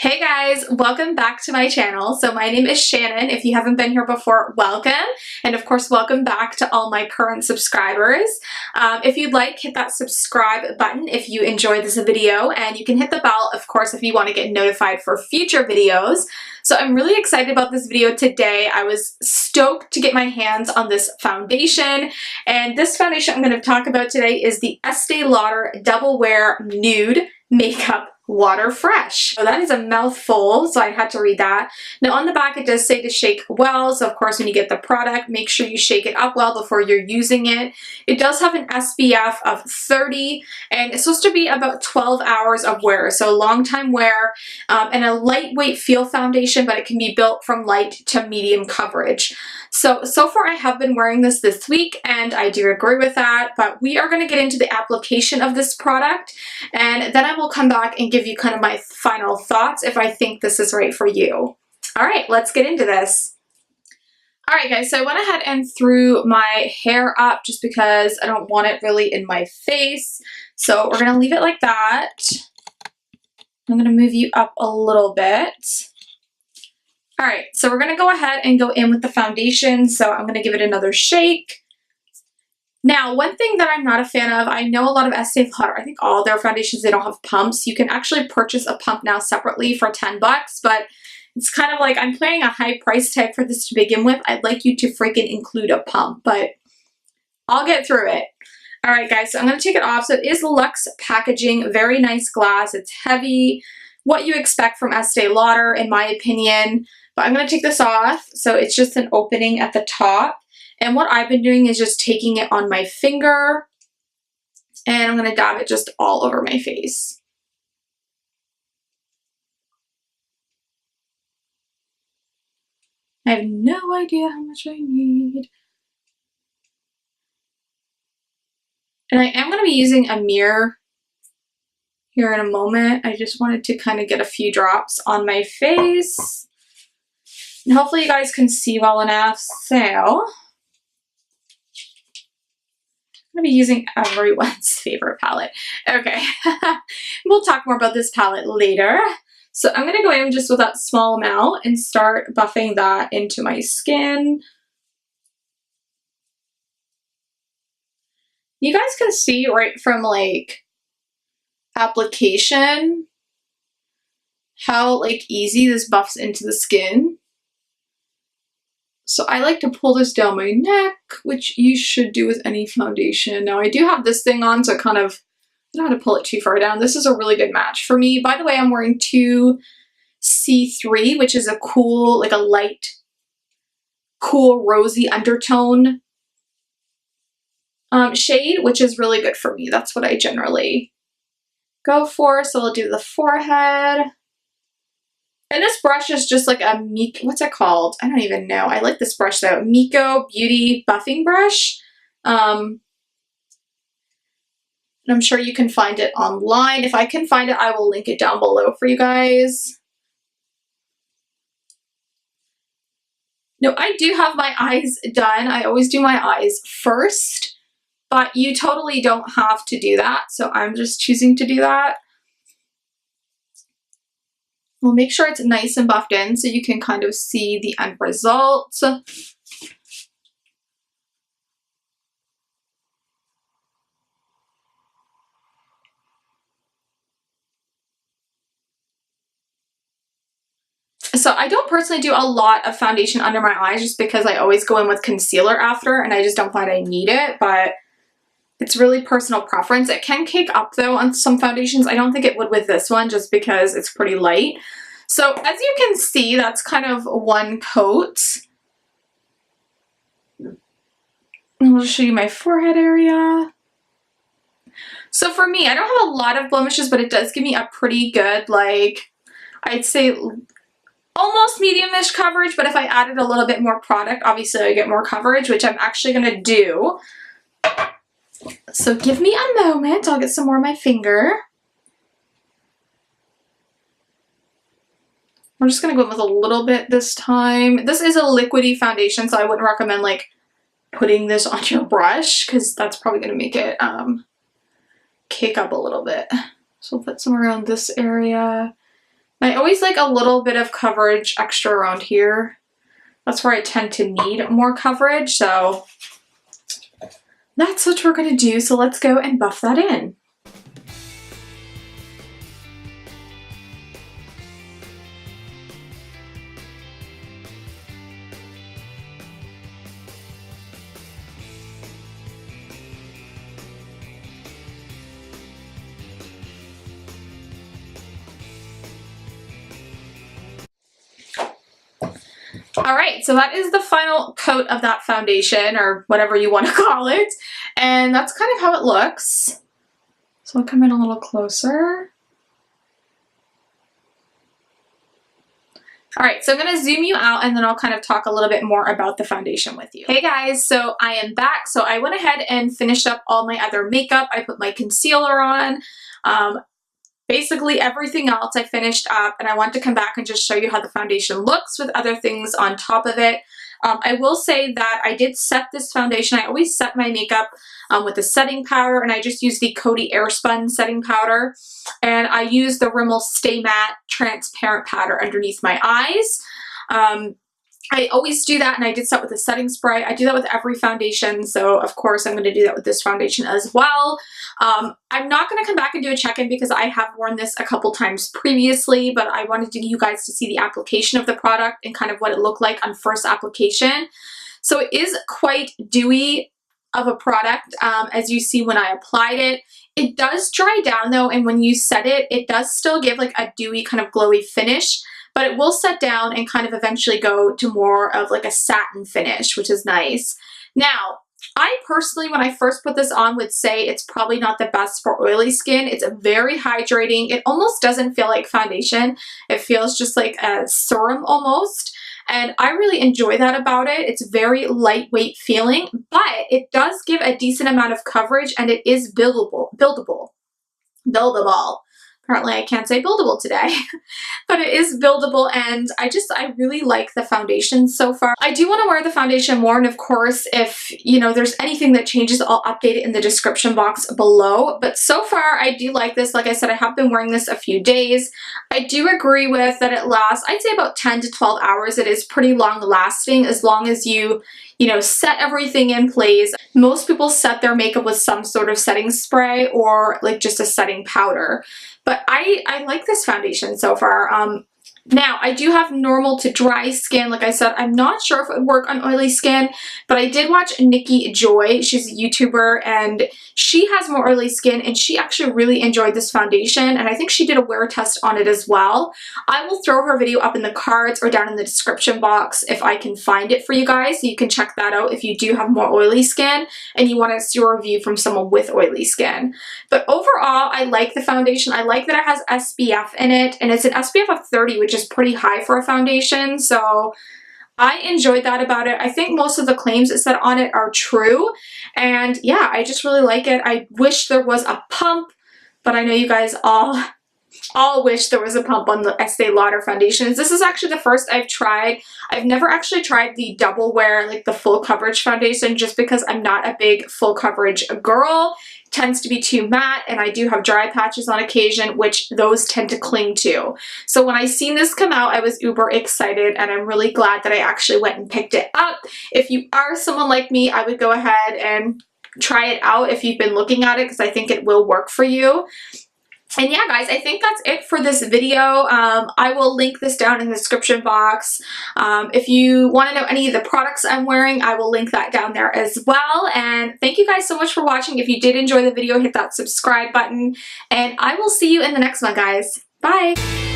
Hey guys, welcome back to my channel. So my name is Shannon. If you haven't been here before, welcome. And of course, welcome back to all my current subscribers. If you'd like, hit that subscribe button if you enjoyed this video, and you can hit the bell, of course, if you want to get notified for future videos. So I'm really excited about this video today. I was stoked to get my hands on this foundation, and this foundation I'm going to talk about today is the Estee Lauder Double Wear Nude Makeup Water Fresh. So that is a mouthful, so I had to read that. Now on the back it does say to shake well, so of course when you get the product, make sure you shake it up well before you're using it. It does have an SPF of 30, and it's supposed to be about 12 hours of wear, so long time wear, and a lightweight feel foundation, but it can be built from light to medium coverage. So far I have been wearing this week, and I do agree with that, but we are going to get into the application of this product, and then I will come back and give you kind of my final thoughts if I think this is right for you. All right, let's get into this. All right, guys, so I went ahead and threw my hair up just because I don't want it really in my face. So we're going to leave it like that. I'm going to move you up a little bit. All right, so we're going to go ahead and go in with the foundation. So I'm going to give it another shake. Now, one thing that I'm not a fan of, I know a lot of Estee Lauder, I think all their foundations, they don't have pumps. You can actually purchase a pump now separately for 10 bucks, but it's kind of like I'm paying a high price tag for this to begin with. I'd like you to freaking include a pump, but I'll get through it. All right, guys, so I'm going to take it off. So it is luxe packaging, very nice glass. It's heavy, what you expect from Estee Lauder, in my opinion, but I'm going to take this off. So it's just an opening at the top. And what I've been doing is just taking it on my finger, and I'm going to dab it just all over my face. I have no idea how much I need. And I am going to be using a mirror here in a moment. I just wanted to kind of get a few drops on my face. And hopefully you guys can see well enough. So I'm going to be using everyone's favorite palette. Okay, we'll talk more about this palette later. So I'm going to go in just with that small amount and start buffing that into my skin. You guys can see right from like application how like easy this buffs into the skin. So I like to pull this down my neck, which you should do with any foundation. Now I do have this thing on, so I don't know how to pull it too far down. This is a really good match for me. By the way, I'm wearing 2C3, which is a cool, like a light, cool rosy undertone shade, which is really good for me. That's what I generally go for. So I'll do the forehead. And this brush is just like a what's it called? I don't even know. I like this brush though. Miko Beauty Buffing Brush. And I'm sure you can find it online. If I can find it, I will link it down below for you guys. Now, I do have my eyes done. I always do my eyes first, but you totally don't have to do that. So I'm just choosing to do that. We'll make sure it's nice and buffed in so you can kind of see the end result. So I don't personally do a lot of foundation under my eyes just because I always go in with concealer after, and I just don't find I need it, but it's really personal preference. It can cake up though on some foundations. I don't think it would with this one just because it's pretty light. So as you can see, that's kind of one coat. And I'll just show you my forehead area. So for me, I don't have a lot of blemishes, but it does give me a pretty good, like, I'd say almost medium-ish coverage, but if I added a little bit more product, obviously I get more coverage, which I'm actually going to do. So give me a moment. I'll get some more on my finger. I'm just going to go in with a little bit this time. This is a liquidy foundation, so I wouldn't recommend like putting this on your brush because that's probably going to make it cake up a little bit. So we'll put some around this area. I always like a little bit of coverage extra around here. That's where I tend to need more coverage, so that's what we're gonna do. So let's go and buff that in. All right, so that is the final coat of that foundation, or whatever you want to call it, and that's kind of how it looks. So I'll come in a little closer. All right, so I'm gonna zoom you out and then I'll kind of talk a little bit more about the foundation with you. Hey guys, so I am back. So I went ahead and finished up all my other makeup. I put my concealer on. Basically everything else I finished up, and I want to come back and just show you how the foundation looks with other things on top of it. I will say that I did set this foundation. I always set my makeup with a setting powder, and I just use the Coty Airspun setting powder. And I use the Rimmel Stay Matte transparent powder underneath my eyes. I always do that, and I did set with a setting spray. I do that with every foundation, so of course I'm going to do that with this foundation as well. I'm not going to come back and do a check-in because I have worn this a couple times previously, but I wanted you guys to see the application of the product and kind of what it looked like on first application. So it is quite dewy of a product, as you see when I applied it. It does dry down though, and when you set it, it does still give like a dewy kind of glowy finish, but it will set down and kind of eventually go to more of like a satin finish, which is nice. Now, I personally, when I first put this on, would say it's probably not the best for oily skin. It's very hydrating. It almost doesn't feel like foundation. It feels just like a serum almost. And I really enjoy that about it. It's very lightweight feeling, but it does give a decent amount of coverage, and it is buildable. Apparently I can't say buildable today, but it is buildable, and I really like the foundation so far. I do want to wear the foundation more, and of course, if there's anything that changes, I'll update it in the description box below. But so far, I do like this. Like I said, I have been wearing this a few days. I do agree with that it lasts, I'd say about 10 to 12 hours. It is pretty long lasting as long as you set everything in place. Most people set their makeup with some sort of setting spray or like just a setting powder. But I like this foundation so far. Now, I do have normal to dry skin. Like I said, I'm not sure if it would work on oily skin, but I did watch Nikki Joy. She's a YouTuber, and she has more oily skin, and she actually really enjoyed this foundation, and I think she did a wear test on it as well. I will throw her video up in the cards or down in the description box if I can find it for you guys, so you can check that out if you do have more oily skin and you want to see a review from someone with oily skin. But overall, I like the foundation. I like that it has SPF in it, and it's an SPF of 30, which is pretty high for a foundation, so I enjoyed that about it. I think most of the claims it said on it are true, and yeah, I just really like it. I wish there was a pump, but I know you guys all wish there was a pump on the Estee Lauder foundations. This is actually the first I've tried. I've never actually tried the double wear, like the full coverage foundation, just because I'm not a big full coverage girl. It tends to be too matte, and I do have dry patches on occasion, which those tend to cling to. So when I seen this come out, I was uber excited, and I'm really glad that I actually went and picked it up. If you are someone like me, I would go ahead and try it out if you've been looking at it, because I think it will work for you. And yeah, guys, I think that's it for this video. I will link this down in the description box. If you want to know any of the products I'm wearing, I will link that down there as well. And thank you guys so much for watching. If you did enjoy the video, hit that subscribe button. And I will see you in the next one, guys. Bye!